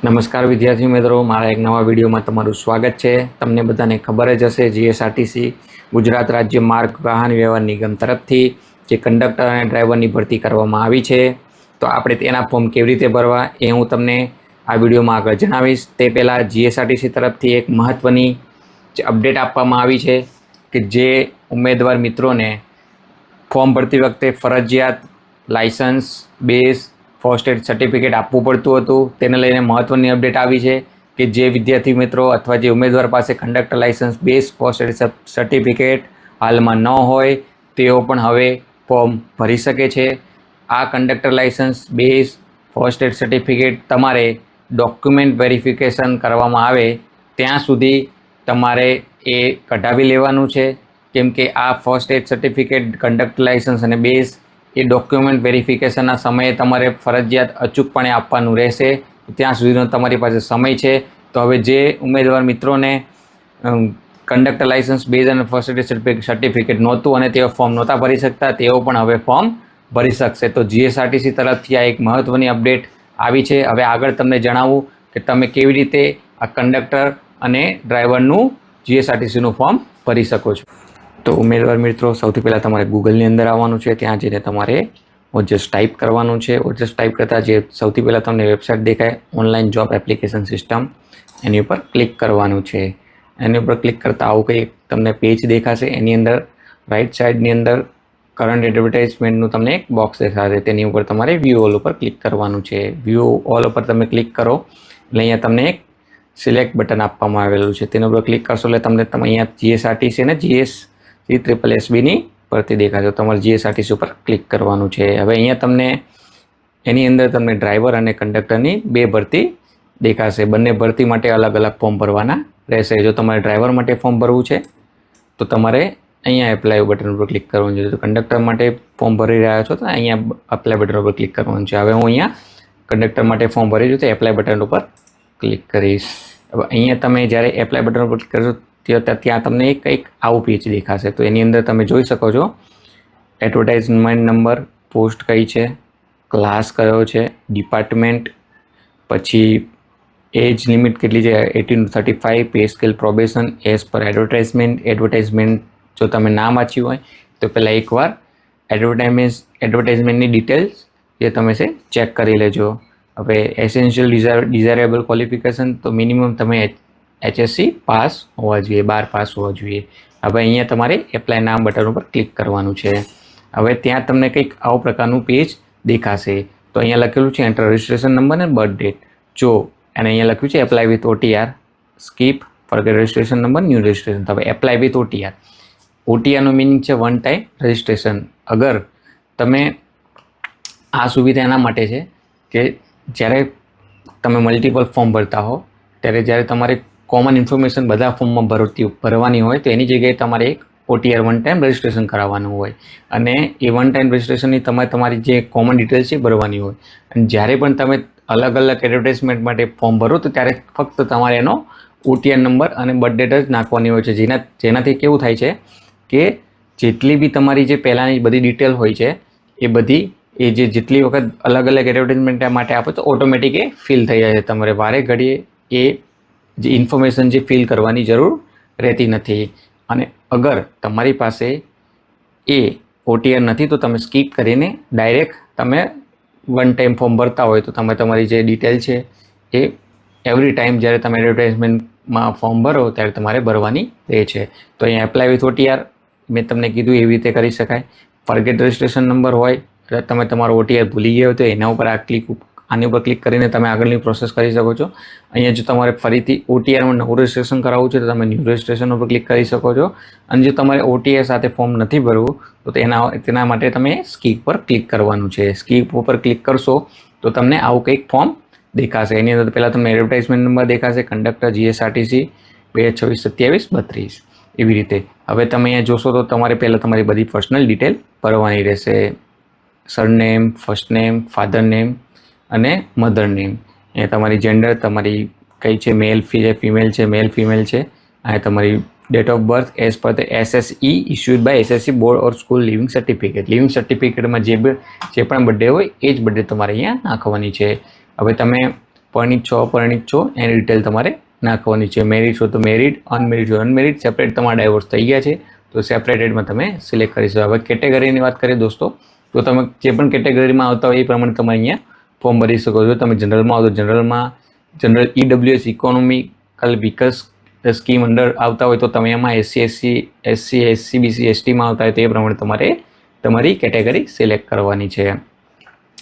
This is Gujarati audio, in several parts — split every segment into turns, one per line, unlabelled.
નમસ્કાર વિદ્યાર્થી મિત્રો, મારા એક નવા વિડીયોમાં તમારું સ્વાગત છે। તમને બધાને ખબર જ હશે, જીએસઆરટીસી ગુજરાત રાજ્ય માર્ગ વાહન વ્યવહાર નિગમ તરફથી જે કંડક્ટર અને ડ્રાઈવરની ભરતી કરવામાં આવી છે, તો આપણે તેના ફોર્મ કેવી રીતે ભરવા એ હું તમને આ વિડીયોમાં આગળ જણાવીશ। તે પહેલાં જીએસઆરટીસી તરફથી એક મહત્ત્વની જે અપડેટ આપવામાં આવી છે કે જે ઉમેદવાર મિત્રોને ફોર્મ ભરતી વખતે ફરજિયાત licence base first add certificate આપવું પડતું હતું, તેને લઈને મહત્ત્વની અપડેટ આવી છે કે જે વિદ્યાર્થી મિત્રો અથવા જે ઉમેદવાર પાસે conductor licence base first add certificate હાલમાં ન હોય તેઓ પણ હવે ફોર્મ ભરી શકે છે। આ conductor licence base first add certificate તમારે ડોક્યુમેન્ટ વેરિફિકેશન કરવામાં આવે ત્યાં સુધી તમારે એ કઢાવી લેવાનું છે, કેમ કે આ first aid certificate conductor licence અને બેઝ એ ડોક્યુમેન્ટ વેરિફિકેશનના સમયે તમારે ફરજિયાત અચૂકપણે આપવાનું રહેશે। ત્યાં સુધીનો તમારી પાસે સમય છે। તો હવે જે ઉમેદવાર મિત્રોને કંડક્ટર લાયસન્સ બેઝ અને ફર્સ્ટ એડ સર્ટિફિકેટ નહોતું અને તેઓ ફોર્મ નહોતા ભરી શકતા, તેઓ પણ હવે ફોર્મ ભરી શકશે। તો જીએસઆરટીસી તરફથી આ એક મહત્ત્વની અપડેટ આવી છે। હવે આગળ તમને જણાવું કે તમે કેવી રીતે આ કંડક્ટર અને ડ્રાઈવરનું જીએસઆરટીસીનું ફોર્મ ભરી શકો છો। તો ઉમેદવાર મિત્રો, સૌથી પહેલાં તમારે ગૂગલની અંદર આવવાનું છે, ત્યાં જઈને તમારે ઓજસ ટાઈપ કરવાનું છે। ઓજસ ટાઈપ કરતાં જે સૌથી પહેલાં તમને વેબસાઇટ દેખાય ઓનલાઈન જોબ એપ્લિકેશન સિસ્ટમ, એની ઉપર ક્લિક કરવાનું છે। એની ઉપર ક્લિક કરતાં આવું કંઈ તમને પેજ દેખાશે, એની અંદર રાઈટ સાઈડની અંદર કરંટ એડવર્ટાઇઝમેન્ટનું તમને એક બોક્સ દેખાશે, તેની ઉપર તમારે વ્યૂ ઓલ ઉપર ક્લિક કરવાનું છે। વ્યૂ ઓલ ઉપર તમે ક્લિક કરો એટલે અહીંયા તમને એક સિલેક્ટ બટન આપવામાં આવેલું છે, તેના ઉપર ક્લિક કરશો એટલે તમને અહીંયા જીએસઆરટીસી અને GSSBની ભરતી દેખાશે, તમારે જીએસઆરટીસી ઉપર ક્લિક કરવાનું છે। હવે અહીંયા તમને એની અંદર તમને ડ્રાઈવર અને કંડક્ટરની બે ભરતી દેખાશે। બંને ભરતી માટે અલગ અલગ ફોર્મ ભરવાના રહેશે। જો તમારે ડ્રાઈવર માટે ફોર્મ ભરવું છે તો તમારે અહીંયા એપ્લાય બટન ઉપર ક્લિક કરવાનું છે। તો કંડક્ટર માટે ફોર્મ ભરી રહ્યા છો તો અહીંયા એપ્લાય બટન ઉપર ક્લિક કરવાનું છે। હવે હું અહીંયા કંડક્ટર માટે ફોર્મ ભરી છું તો એપ્લાય બટન ઉપર ક્લિક કરીશ। હવે અહીંયા તમે જ્યારે એપ્લાય બટન ઉપર ક્લિક કરશો ત્યાં તમને કંઈક આવું પેજ દેખાશે। તો એની અંદર તમે જોઈ શકો છો એડવર્ટાઇઝમેન્ટ નંબર, પોસ્ટ કઈ છે, ક્લાસ કયો છે, ડિપાર્ટમેન્ટ, પછી એજ લિમિટ કેટલી છે 18 to 35, pay scale probation as per advertisement જો તમે ના વાંચ્યું હોય તો પહેલાં એકવાર એડવર્ટાઇઝમેન્ટની ડિટેલ્સ જે તમે છે ચેક કરી લેજો। હવે એસેન્શિયલ ડિઝાયરેબલ ક્વોલિફિકેશન તો મિનિમમ તમે HSC પાસ હોવા જોઈએ, 12 પાસ હોવા જોઈએ। હવે અહીંયા તમારે એપ્લાય નામ બટન ઉપર ક્લિક કરવાનું છે। હવે ત્યાં તમને કંઈક આવું પ્રકારનું પેજ દેખાશે। તો અહીંયા લખેલું છે એન્ટર રજિસ્ટ્રેશન નંબર અને બર્થ ડેટ, જો અને અહીંયા લખ્યું છે apply with OTR, skip, forget registration number, new registration. તો હવે એપ્લાય વિથ OTRનો મિનિંગ છે વન ટાઈમ રજિસ્ટ્રેશન। અગર તમે આ સુવિધા એના માટે છે કે જ્યારે તમે મલ્ટિપલ ફોર્મ ભરતા હો ત્યારે જ્યારે તમારે કોમન ઇન્ફોર્મેશન બધા ફોર્મમાં ભરવાની હોય તો એની જગ્યાએ તમારે એક OTR વન ટાઈમ રજિસ્ટ્રેશન કરાવવાનું હોય અને એ વન ટાઈમ રજિસ્ટ્રેશનની તમારી જે કોમન ડિટેલ્સ છે ભરવાની હોય। અને જ્યારે પણ તમે અલગ અલગ એડવર્ટાઇઝમેન્ટ માટે ફોર્મ ભરો તો ત્યારે ફક્ત તમારે એનો OTR નંબર અને બર્થ ડેટ જ નાખવાની હોય છે, જેનાથી કેવું થાય છે કે જેટલી બી તમારી જે પહેલાંની બધી ડિટેલ હોય છે એ બધી જેટલી વખત અલગ અલગ એડવર્ટાઇઝમેન્ટ માટે આપો તો ઓટોમેટિક એ ફિલ થઈ જાય છે। તમારે વારે ઘડીએ એ જે ઇન્ફોર્મેશન જે ફિલ કરવાની જરૂર રહેતી નથી। અને અગર તમારી પાસે એ OTR નથી તો તમે સ્કીપ કરીને ડાયરેક્ટ તમે વન ટાઈમ ફોર્મ ભરતા હોય તો તમે તમારી જે ડિટેલ છે એ એવરી ટાઈમ જ્યારે તમે એડવર્ટાઇઝમેન્ટમાં ફોર્મ ભરો ત્યારે તમારે ભરવાની રહે છે। તો અહીંયા એપ્લાય વિથ OTR મેં તમને કીધું એવી રીતે કરી શકાય। ફોરગેટ રજિસ્ટ્રેશન નંબર હોય તમે તમારો OTR ભૂલી ગયા હોય તો એના ઉપર આની ઉપર ક્લિક કરીને તમે આગળની પ્રોસેસ કરી શકો છો। અહીંયા જો તમારે ફરીથી OTRમાં નવું રજિસ્ટ્રેશન કરાવવું છે તો તમે ન્યૂ રજિસ્ટ્રેશન ઉપર ક્લિક કરી શકો છો। અને જો તમારે OTR સાથે ફોર્મ નથી ભરવું તો તેના માટે તમે સ્કીપ પર ક્લિક કરવાનું છે। સ્કીપ ઉપર ક્લિક કરશો તો તમને આવું કંઈક ફોર્મ દેખાશે। એની અંદર પહેલાં તમને એડવર્ટાઇઝમેન્ટ નંબર દેખાશે, કંડક્ટર GSRTC 2026-27-32 એવી રીતે। હવે તમે અહીંયા જોશો તો તમારે પહેલાં તમારી બધી પર્સનલ ડિટેલ ભરવાની રહેશે, surname, first name, father name અને મધર નેમ। અહીંયા તમારી જેન્ડર તમારી કઈ છે, મેલ ફિમેલ છે, મેલ ફિમેલ છે। અહીંયા તમારી date of birth as per the SSE issued by SSC board or school leaving સર્ટિફિકેટમાં જે પણ બર્થડે હોય એ જ બર્થડે તમારે અહીંયા નાખવાની છે। હવે તમે પરિણીત છો અપરિણીત છો એની ડિટેલ તમારે નાખવાની છે. મેરિડ છો તો મેરિડ, અનમેરિડ છો અનમેરિડ, સેપરેટ તમારા ડાયવોર્સ થઈ ગયા છે તો સેપરેટેડમાં તમે સિલેક્ટ કરી શકો. હવે કેટેગરીની વાત કરીએ દોસ્તો, તો તમે જે પણ કેટેગરીમાં આવતા હોય એ પ્રમાણે તમે અહીંયા ફોર્મ ભરી શકો છો. તમે જનરલમાં આવો તો જનરલમાં, જનરલ EWS ઇકોનોમિકલ વિકસ સ્કીમ અંડર આવતા હોય તો તમે એમાં SC BC STમાં આવતા હોય તો એ પ્રમાણે તમારે તમારી કેટેગરી સિલેક્ટ કરવાની છે.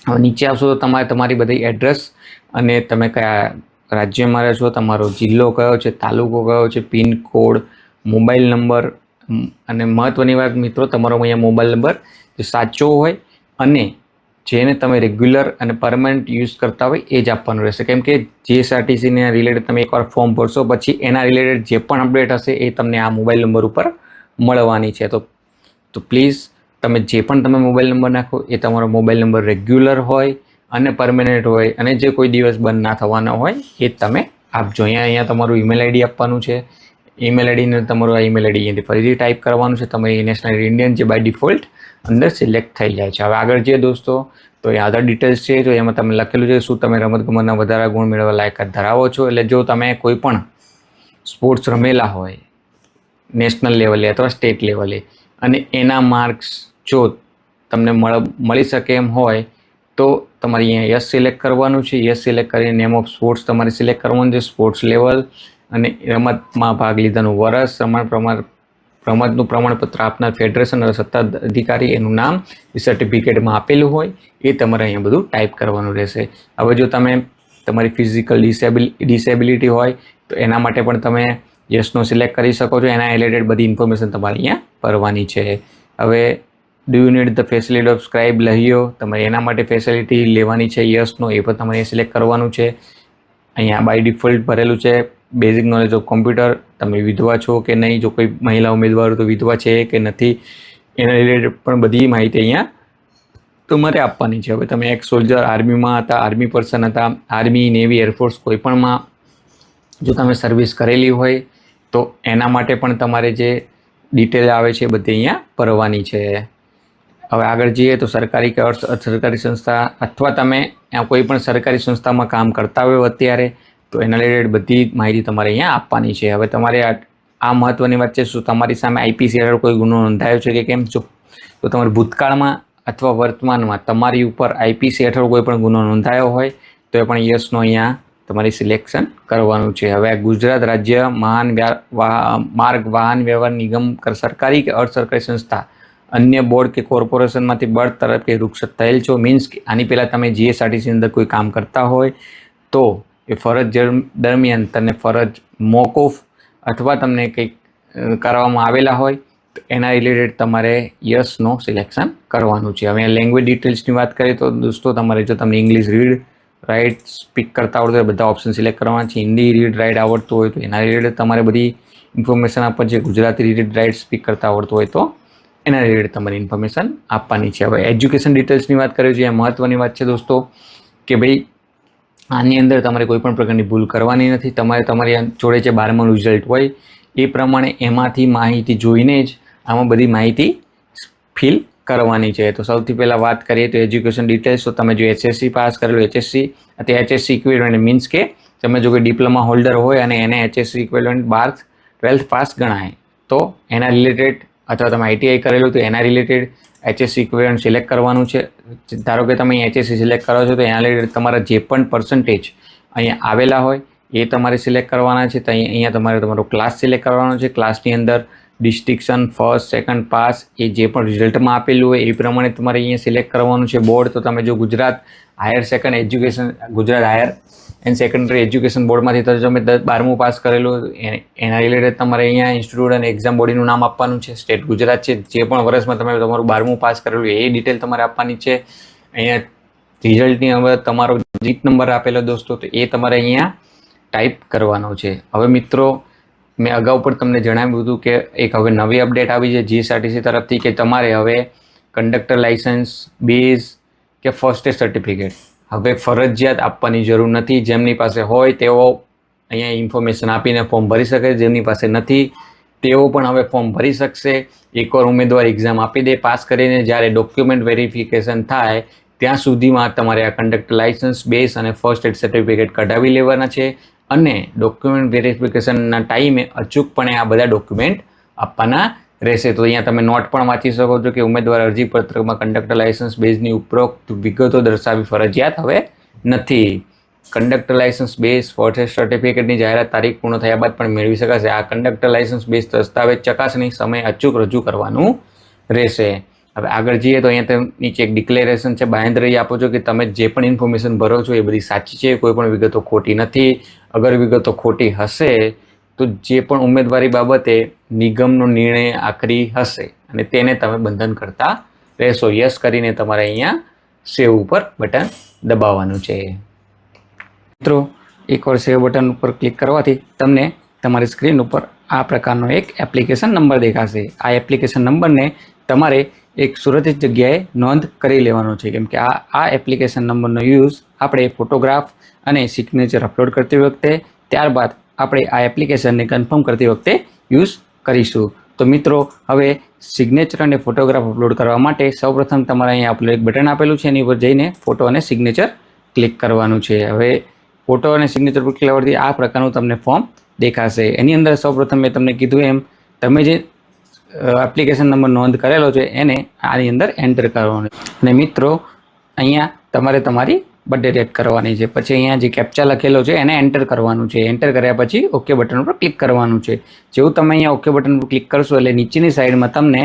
હવે નીચે આવશો તો તમારે તમારી બધી એડ્રેસ અને તમે કયા રાજ્યમાં રહો છો, તમારો જિલ્લો કયો છે, તાલુકો કયો છે, પિનકોડ, મોબાઈલ નંબર અને મહત્ત્વની વાત મિત્રો, તમારો અહીંયા મોબાઈલ નંબર જે સાચો હોય અને જેને તમે રેગ્યુલર અને પરમનન્ટ યુઝ કરતા હોય એ જ આપવાનું રહેશે. કેમ કે GSRTCને રિલેટેડ તમે એકવાર ફોર્મ ભરશો પછી એના રિલેટેડ જે પણ અપડેટ હશે એ તમને આ મોબાઈલ નંબર ઉપર મળવાની છે. તો પ્લીઝ તમે જે પણ તમે મોબાઈલ નંબર નાખો એ તમારો મોબાઈલ નંબર રેગ્યુલર હોય અને પરમેનન્ટ હોય અને જે કોઈ દિવસ બંધ ના થવાના હોય એ તમે આપજો. અહીંયા તમારું ઈમેલ આઈડી આપવાનું છે. ઈમેલ આઈડીને તમારું આ ઈમેલ આઈડી અહીંયાથી ફરીથી ટાઈપ કરવાનું છે. તમે નેશનલ ઇન્ડિયન જે બાય ડિફોલ્ટ અંદર સિલેક્ટ થઈ જાય છે. હવે આગળ જે દોસ્તો તો એ આધાર ડિટેલ્સ છે, તો એમાં તમે લખેલું છે શું તમે રમતગમતના વધારા ગુણ મેળવવા લાયકાત ધરાવો છો. એટલે જો તમે કોઈ પણ સ્પોર્ટ્સ રમેલા હોય નેશનલ લેવલે અથવા સ્ટેટ લેવલે અને એના માર્ક્સ જો તમને મળી શકે એમ હોય તો તમારે અહીંયા યસ સિલેક્ટ કરવાનું છે. યસ સિલેક્ટ કરીને નેમ ઓફ સ્પોર્ટ્સ તમારે સિલેક્ટ કરવાનું છે, સ્પોર્ટ્સ લેવલ અને રમતમાં ભાગ લીધાનું વર્ષ, રમતનું પ્રમાણપત્ર આપનાર ફેડરેશન અથવા સત્તાધિકારી એનું નામ એ સર્ટિફિકેટમાં આપેલું હોય એ તમારે અહીંયા બધું ટાઈપ કરવાનું રહેશે. હવે જો તમે તમારી ફિઝિકલ ડિસેબિલિટી હોય તો એના માટે પણ તમે યસનો સિલેક્ટ કરી શકો છો. એના રિલેટેડ બધી ઇન્ફોર્મેશન તમારે અહીંયા ભરવાની છે. હવે do you need the facility of scribe લહિયો, તમારે એના માટે ફેસિલિટી લેવાની છે યસનો, એ પણ તમારે સિલેક્ટ કરવાનું છે. અહીંયા બાય ડિફોલ્ટ ભરેલું છે બેઝિક નોલેજ ઓફ કોમ્પ્યુટર, તમે વિધવા છો કે નહીં, જો કોઈ મહિલા ઉમેદવારો તો વિધવા છે કે નથી એના રિલેટેડ પણ બધી માહિતી અહીંયા તમારે આપવાની છે. હવે તમે એક સોલ્જર આર્મીમાં હતા, આર્મી પર્સન હતા, આર્મી, નેવી, એરફોર્સ કોઈ પણમાં જો તમે સર્વિસ કરેલી હોય તો એના માટે પણ તમારે જે ડિટેલ આવે છે બધી અહીંયા ભરવાની છે. હવે આગળ જઈએ તો સરકારી કે સરકારી સંસ્થા અથવા તમે કોઈ પણ સરકારી સંસ્થામાં કામ કરતા હોય અત્યારે તો એના રિલેટેડ બધી માહિતી તમારે અહીંયા આપવાની છે. હવે તમારે આ મહત્ત્વની વાત છે, શું તમારી સામે IPC હેઠળ કોઈ ગુનો નોંધાયો છે કે કેમ છો, તો તમારે ભૂતકાળમાં અથવા વર્તમાનમાં તમારી ઉપર IPC હેઠળ કોઈ પણ ગુનો નોંધાયો હોય તો એ પણ યસનો અહીંયા તમારે સિલેક્શન કરવાનું છે. હવે ગુજરાત રાજ્ય માર્ગ વાહન વ્યવહાર નિગમ સરકારી કે અર્ધસરકારી સંસ્થા અન્ય બોર્ડ કે કોર્પોરેશનમાંથી બળ તરફથી રૂક્ષત થયેલ છો, મીન્સ કે આની પહેલાં તમે GSRTC અંદર કોઈ કામ કરતા હોય તો એ ફરજ દરમિયાન તમને ફરજ મોકૂફ અથવા તમને કંઈક કરવામાં આવેલા હોય તો એના રિલેટેડ તમારે યસનો સિલેક્શન કરવાનું છે. હવે લેંગ્વેજ ડિટેલ્સની વાત કરીએ તો દોસ્તો તમારે જો તમને ઇંગ્લિશ રીડ રાઇટ સ્પીક કરતા આવડતું હોય બધા ઓપ્શન સિલેક્ટ કરવાના છે. હિન્દી રીડ રાઇટ આવડતું હોય તો એના રિલેટેડ તમારે બધી ઇન્ફોર્મેશન આપવાની છે. ગુજરાતી રીડ રાઇટ સ્પીક કરતા આવડતું હોય તો એના રિલેટેડ તમારી ઇન્ફોર્મેશન આપવાની છે. હવે એજ્યુકેશન ડિટેલ્સની વાત કરીએ છીએ. મહત્ત્વની વાત છે દોસ્તો કે ભાઈ આની અંદર તમારે કોઈ પણ પ્રકારની ભૂલ કરવાની નથી. તમારે તમારી જોડે જે 12માનું રિઝલ્ટ હોય એ પ્રમાણે એમાંથી માહિતી જોઈને જ આમાં બધી માહિતી ફિલ કરવાની છે. તો સૌથી પહેલાં વાત કરીએ તો એજ્યુકેશન ડિટેલ્સ, તો તમે જો HSC પાસ કરેલું HSC અથવા HSC ઇક્વિવેલન્ટ મીન્સ કે તમે જો કોઈ ડિપ્લોમા હોલ્ડર હોય અને એને HSC ઇક્વિવેલન્ટ 12th પાસ ગણાય તો એના રિલેટેડ, અથવા તમે ITI કરેલું તો એના રિલેટેડ HSC ઇક્વિવેલન્ટ સિલેક્ટ કરવાનું છે. ધારો કે તમે HSC સિલેક્ટ કરો છો તો એના રિલેટેડ તમારા જે પણ પર્સન્ટેજ અહીંયા આવેલા હોય એ તમારે સિલેક્ટ કરવાના છે. તો અહીંયા તમારે તમારો ક્લાસ સિલેક્ટ કરવાનો છે. ક્લાસની અંદર ડિસ્ટિંક્શન, ફર્સ્ટ, સેકન્ડ, પાસ એ જે પણ રિઝલ્ટમાં આપેલું હોય એ પ્રમાણે તમારે અહીંયા સિલેક્ટ કરવાનું છે. બોર્ડ તો તમે જો Gujarat higher and secondary education બોર્ડમાંથી તમે 12મું પાસ કરેલું એના રિલેટેડ તમારે અહીંયા ઇન્સ્ટિટ્યૂટ અને એક્ઝામ બોડીનું નામ આપવાનું છે. સ્ટેટ ગુજરાત છે. જે પણ વર્ષમાં તમે તમારું 12મું પાસ કરેલું એ ડિટેલ તમારે આપવાની છે. અહીંયા રિઝલ્ટની અંદર તમારો જીત નંબર આપેલો દોસ્તો તો એ તમારે અહીંયા ટાઈપ કરવાનો છે. હવે મિત્રો મેં અગાઉ પણ તમને જણાવ્યું હતું કે એક હવે નવી અપડેટ આવી છે GSRTC તરફથી કે તમારે હવે કંડક્ટર લાઇસન્સ, બેઝ કે ફર્સ્ટ એડ સર્ટિફિકેટ હવે ફરજિયાત આપવાની જરૂર નથી. જેમની પાસે હોય તેઓ અહીંયા ઇન્ફોર્મેશન આપીને ફોર્મ ભરી શકે. જેમની પાસે નથી તેઓ પણ હવે ફોર્મ ભરી શકશે. એકવાર ઉમેદવાર એક્ઝામ આપી દે પાસ કરીને, જ્યારે ડોક્યુમેન્ટ વેરિફિકેશન થાય ત્યાં સુધીમાં તમારે આ કંડક્ટર લાઇસન્સ, બેઝ અને ફર્સ્ટ એડ સર્ટિફિકેટ કઢાવી લેવાના છે અને ડોક્યુમેન્ટ વેરિફિકેશનના ટાઈમે અચૂકપણે આ બધા ડોક્યુમેન્ટ આપવાના રહેશે. તો અહીંયા તમે નોટ પણ વાંચી શકો છો કે ઉમેદવાર અરજીપત્રકમાં કંડક્ટર લાઇસન્સ બેઝની ઉપરોક્ત વિગતો દર્શાવવી ફરજિયાત હવે નથી. Conductor licence base first aid સર્ટિફિકેટની જાહેરાત તારીખ પૂર્ણ થયા બાદ પણ મેળવી શકાશે. આ કંડક્ટર લાઇસન્સ બેઝ દસ્તાવેજ ચકાસણી સમય અચૂક રજૂ કરવાનું રહેશે. હવે આગળ જઈએ તો અહીંયા તમે નીચે એક ડિક્લેરેશન છે, બાંહેધરી આપો છો કે તમે જે પણ ઇન્ફોર્મેશન ભરો છો એ બધી સાચી છે, કોઈ પણ વિગતો ખોટી નથી. અગર વિગતો ખોટી હશે તો જે પણ ઉમેદવારી બાબતે નિગમનો નિર્ણય આખરી હશે અને તેને તમે બંધન કરતા રહેશો. યસ કરીને તમારે અહીંયા સેવ ઉપર બટન દબાવવાનું છે. મિત્રો, એકવાર સેવ બટન ઉપર ક્લિક કરવાથી તમને તમારી સ્ક્રીન ઉપર આ પ્રકારનો એક એપ્લિકેશન નંબર દેખાશે. આ એપ્લિકેશન નંબરને તમારે એક સુરક્ષિત જગ્યાએ નોંધ કરી લેવાનો છે, કેમ કે આ એપ્લિકેશન નંબરનો યુઝ આપણે ફોટોગ્રાફ અને સિગ્નેચર અપલોડ કરતી વખતે, ત્યારબાદ આપણે આ એપ્લિકેશનને કન્ફર્મ કરતી વખતે યુઝ કરીશું. તો મિત્રો, હવે સિગ્નેચર અને ફોટોગ્રાફ અપલોડ કરવા માટે સૌપ્રથમ તમારે અહીંયા અપલોડ એક બટન આપેલું છે, એની ઉપર જઈને ફોટો અને સિગ્નેચર ક્લિક કરવાનું છે. હવે ફોટો અને સિગ્નેચર પર ક્લિક કરવાથી આ પ્રકારનું તમને ફોર્મ દેખાશે. એની અંદર સૌપ્રથમ મેં તમને કીધું એમ તમે જે એપ્લિકેશન નંબર નોંધ કરેલો છે એને આની અંદર એન્ટર કરવાનો. અને મિત્રો, અહીંયા તમારે તમારી બર્થડે ડેટ કરવાની છે. પછી અહીંયા જે કેપ્ચા લખેલો છે એને એન્ટર કરવાનું છે. એન્ટર કર્યા પછી ઓકે બટન ઉપર ક્લિક કરવાનું છે. જેવું તમે અહીંયા ઓકે બટન ઉપર ક્લિક કરશો એટલે નીચેની સાઈડમાં તમને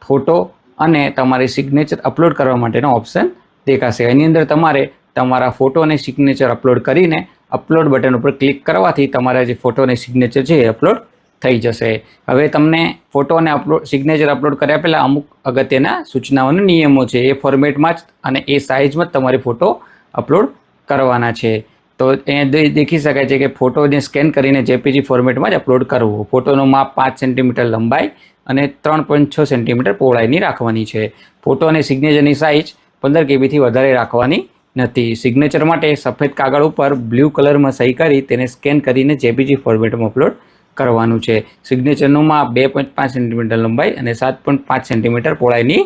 ફોટો અને તમારી સિગ્નેચર અપલોડ કરવા માટેનો ઓપ્શન દેખાશે. એની અંદર તમારે તમારા ફોટો અને સિગ્નેચર અપલોડ કરીને અપલોડ બટન ઉપર ક્લિક કરવાથી તમારા જે ફોટો અને સિગ્નેચર છે એ અપલોડ થઈ જશે. હવે તમને ફોટો અને સિગ્નેચર અપલોડ કર્યા પહેલાં અમુક અગત્યના સૂચનાઓ અને નિયમો છે. એ ફોર્મેટમાં જ અને એ સાઇઝમાં જ તમારે ફોટો અપલોડ કરવાના છે. તો એ દેખી શકાય છે કે ફોટોને સ્કેન કરીને જેપીજી ફોર્મેટમાં જ અપલોડ કરવું. ફોટોનું માપ 5 સેન્ટીમીટર લંબાઈ અને 3.6 સેન્ટીમીટર પહોળાઈની રાખવાની છે. ફોટો અને સિગ્નેચરની સાઇઝ 15 કેબીથી વધારે રાખવાની નથી. સિગ્નેચર માટે સફેદ કાગળ ઉપર બ્લુ કલરમાં સહી કરી તેને સ્કેન કરીને જેપીજી ફોર્મેટમાં અપલોડ કરવાનું છે. સિગ્નેચરનું માપ 2.5 સેન્ટીમીટર લંબાઈ અને 7.5 સેન્ટીમીટર પહોળાઈની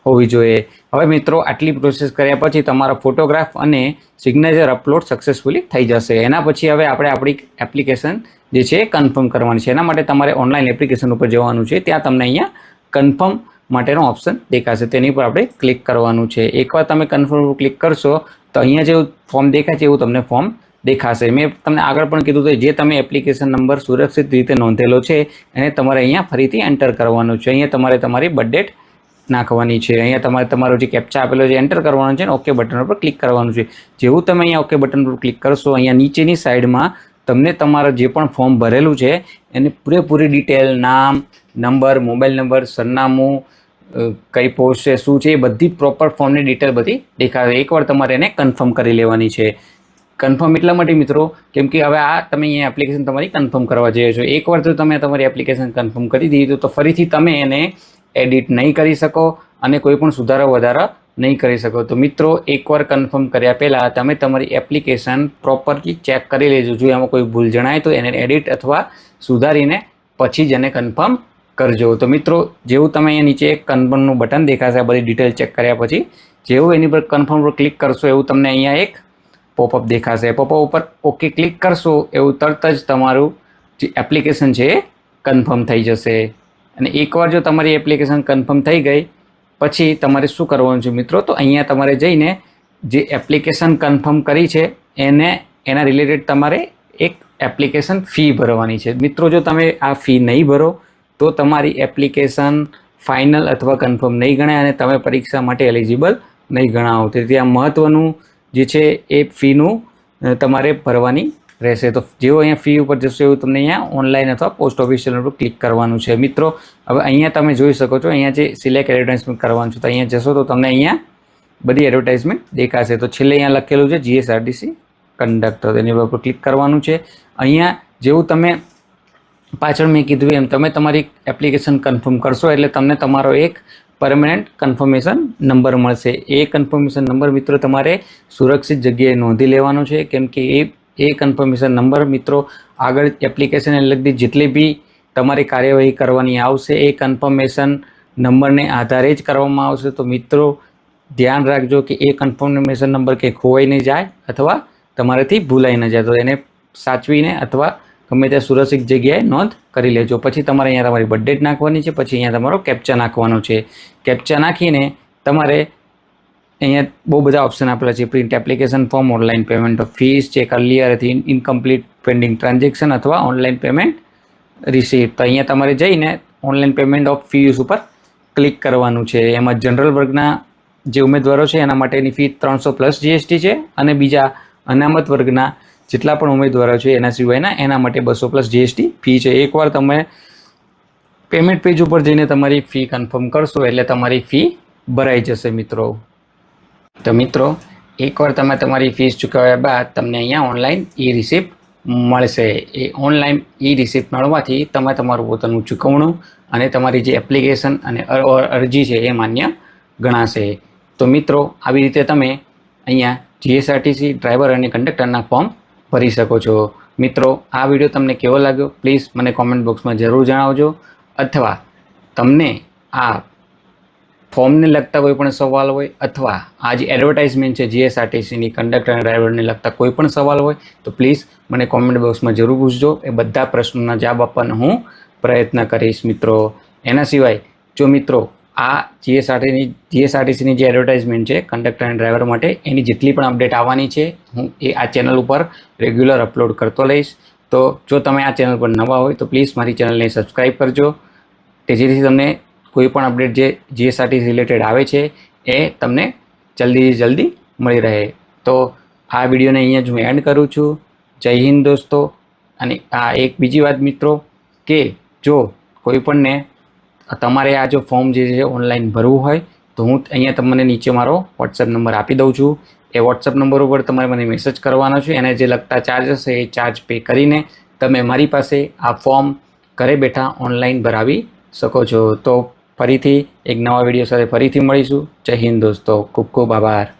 હોવી જોઈએ. હવે મિત્રો, આટલી પ્રોસેસ કર્યા પછી તમારો ફોટોગ્રાફ અને સિગ્નેચર અપલોડ સક્સેસફુલી થઈ જશે. એના પછી હવે આપણે આપણી એપ્લિકેશન જે છે એ કન્ફર્મ કરવાની છે. એના માટે તમારે ઓનલાઈન એપ્લિકેશન ઉપર જવાનું છે. ત્યાં તમને અહીંયા કન્ફર્મ માટેનો ઓપ્શન દેખાશે, તેની પર આપણે ક્લિક કરવાનું છે. એકવાર તમે કન્ફર્મ ઉપર ક્લિક કરશો તો અહીંયા જેવું ફોર્મ દેખાય છે એવું તમને ફોર્મ દેખાશે. મેં તમને આગળ પણ કીધું હતું જે તમે એપ્લિકેશન નંબર સુરક્ષિત રીતે નોંધેલો છે એને તમારે અહીંયા ફરીથી એન્ટર કરવાનું છે. અહીંયા તમારે તમારી બર્થડેટ નાખવાની છે. અહીંયા તમારે તમારો જે કેપ્ચા આપેલો છે એન્ટર કરવાનો છે અને ઓકે બટન પર ક્લિક કરવાનું છે. જેવું તમે અહીંયા ઓકે બટન પર ક્લિક કરશો અહીંયા નીચેની સાઈડમાં તમને તમારું જે પણ ફોર્મ ભરેલું છે એની પૂરેપૂરી ડિટેલ, નામ, નંબર, મોબાઈલ નંબર, સરનામું, કઈ પોસ્ટ છે, શું છે, એ બધી પ્રોપર ફોર્મની ડિટેલ બધી દેખાશે. એકવાર તમારે એને કન્ફર્મ કરી લેવાની છે. કન્ફર્મ એટલા માટે મિત્રો કેમ કે હવે આ તમે અહીંયા એપ્લિકેશન તમારી કન્ફર્મ કરવા જઈએ છો. એકવાર જો તમે તમારી એપ્લિકેશન કન્ફર્મ કરી દીધી તો ફરીથી તમે એને એડિટ નહીં કરી શકો અને કોઈ પણ સુધારો વધારો નહીં કરી શકો. તો મિત્રો, એકવાર કન્ફર્મ કર્યા પહેલાં તમે તમારી એપ્લિકેશન પ્રોપરલી ચેક કરી લેજો. જો એમાં કોઈ ભૂલ જણાય તો એને એડિટ અથવા સુધારીને પછી જ એને કન્ફર્મ કરજો. તો મિત્રો, જેવું તમે અહીંયા નીચે એક કન્ફર્મનું બટન દેખાશે આ બધી ડિટેલ ચેક કર્યા પછી, જેવું એની પર કન્ફર્મ પર ક્લિક કરશો એવું તમને અહીંયા એક પોપઅપ દેખાશે. પોપઅપ ઉપર ઓકે ક્લિક કરશો એવું તરત જ તમારું જે એપ્લિકેશન છે એ કન્ફર્મ થઈ જશે. અને એકવાર જો તમારી એપ્લિકેશન કન્ફર્મ થઈ ગઈ પછી તમારે શું કરવાનું છે મિત્રો, તો અહીંયા તમારે જઈને જે એપ્લિકેશન કન્ફર્મ કરી છે એના રિલેટેડ તમારે એક એપ્લિકેશન ફી ભરવાની છે. મિત્રો, જો તમે આ ફી નહીં ભરો તો તમારી એપ્લિકેશન ફાઇનલ અથવા કન્ફર્મ નહીં ગણાય અને તમે પરીક્ષા માટે એલિજિબલ નહીં ગણાવો. તેથી આ મહત્ત્વનું જે છે એ ફીનું તમારે ભરવાની રહેશે. તો જેવો અહીંયા ફી ઉપર જશો એવું તમને અહીંયા ઓનલાઈન અથવા પોસ્ટ ઓફિશિયલ ઉપર ક્લિક કરવાનું છે. મિત્રો, હવે અહીંયા તમે જોઈ શકો છો અહીંયા જે સિલેક્ટ એડવર્ટાઇઝમેન્ટ કરવાનું છે. તો અહીંયા જશો તો તમને અહીંયા બધી એડવર્ટાઇઝમેન્ટ દેખાશે. તો છેલ્લે અહીંયા લખેલું છે GSRTC કંડક્ટર, એની ઉપર ક્લિક કરવાનું છે. અહીંયા જેવું તમે પાછળ મેં કીધું એમ તમે તમારી એપ્લિકેશન કન્ફર્મ કરશો એટલે તમને તમારો એક પરમનન્ટ કન્ફર્મેશન નંબર મળશે. એ કન્ફર્મેશન નંબર મિત્રો તમારે સુરક્ષિત જગ્યાએ નોંધી લેવાનો છે, કેમ કે એ કન્ફર્મેશન નંબર મિત્રો આગળ એપ્લિકેશનને લગતી જેટલી બી તમારી કાર્યવાહી કરવાની આવશે એ કન્ફર્મેશન નંબરને આધારે જ કરવામાં આવશે. તો મિત્રો, ધ્યાન રાખજો કે એ કન્ફર્મેશન નંબર કે ખોવાઈ નહીં જાય અથવા તમારાથી ભૂલાઈ ન જાય. તો એને સાચવીને અથવા ગમે ત્યાં સુરક્ષિત જગ્યાએ નોંધ કરી લેજો. પછી તમારે અહીંયા તમારી બર્થ ડેટ નાખવાની છે. પછી અહીંયા તમારો કેપ્ચા નાખવાનો છે. કેપ્ચા નાખીને તમારે અહીંયા બહુ બધા ઓપ્શન આપેલા છે. Print application form, online payment of fees, check earlier હતી, ઇનકમ્પ્લીટ પેન્ડિંગ ટ્રાન્ઝેક્શન અથવા ઓનલાઈન પેમેન્ટ રિસીપ્ટ. તો અહીંયા તમારે જઈને ઓનલાઈન પેમેન્ટ ઓફ ફીસ ઉપર ક્લિક કરવાનું છે. એમાં જનરલ વર્ગના જે ઉમેદવારો છે એના માટેની ફી 300 પ્લસ જીએસટી છે અને બીજા અનામત વર્ગના જેટલા પણ ઉમેદવારો છે એના સિવાયના એના માટે 200 પ્લસ જીએસટી ફી છે. એકવાર તમે પેમેન્ટ પેજ ઉપર જઈને તમારી ફી કન્ફર્મ કરશો એટલે તમારી ફી ભરાઈ જશે મિત્રો. તો મિત્રો એકવાર તમે તમારી ફીસ ચૂકવ્યા બાદ તમને અહીંયા ઓનલાઈન ઈ રિસિપ્ટ મળશે. એ ઓનલાઈન ઈ રિસિપ્ટ મળવાથી તમે તમારું પોતાનું ચૂકવણું અને તમારી જે એપ્લિકેશન અને અરજી છે એ માન્ય ગણાશે. તો મિત્રો આવી રીતે તમે અહીંયા જીએસઆરટીસી ડ્રાઈવર અને કંડક્ટરના ફોર્મ ભરી શકો છો. મિત્રો આ વિડીયો તમને કેવો લાગ્યો પ્લીઝ મને કોમેન્ટ બોક્સમાં જરૂર જણાવજો. અથવા તમને આ ફોર્મને લગતા કોઈ પણ સવાલ હોય અથવા આ જે એડવર્ટાઇઝમેન્ટ છે જીએસઆરટીસીની કંડક્ટર અને ડ્રાઈવરને લગતા કોઈ પણ સવાલ હોય તો પ્લીઝ મને કોમેન્ટ બોક્સમાં જરૂર પૂછજો. એ બધા પ્રશ્નોના જવાબ આપવાનો હું પ્રયત્ન કરીશ મિત્રો. એના સિવાય જો મિત્રો આ જીએસઆરટીસીની જે એડવર્ટાઇઝમેન્ટ છે કંડક્ટર અને ડ્રાઈવર માટે એની જેટલી પણ અપડેટ આવવાની છે હું એ આ ચેનલ ઉપર રેગ્યુલર અપલોડ કરતો રહીશ. તો જો તમે આ ચેનલ પર નવા હોય તો પ્લીઝ મારી ચેનલને સબસ્ક્રાઈબ કરજો કે જેથી તમને કોઈ પણ અપડેટ જે જીએસઆરટીસી રિલેટેડ આવે છે એ તમને જલ્દી મળી રહે. તો આ વિડીયોને અહીંયા જ હું એન્ડ કરું છું. જય હિન્દ દોસ્તો. અને આ એક બીજી વાત મિત્રો કે જો કોઈ પણને તમારે આ જો ફોર્મ જે છે ઓનલાઈન ભરવું હોય તો હું અહીંયા તમને નીચે મારો વોટ્સએપ નંબર આપી દઉં છું. એ વોટ્સએપ નંબર ઉપર તમારે મને મેસેજ કરવાનો છે. એને જે લગતા ચાર્જ હશે એ ચાર્જ પે કરીને તમે મારી પાસે આ ફોર્મ ઘરે બેઠા ઓનલાઈન ભરાવી શકો છો. તો ફરીથી એક નવા વિડીયો સાથે ફરીથી મળીશું. જય હિન્દ દોસ્તો. ખૂબ ખૂબ આભાર.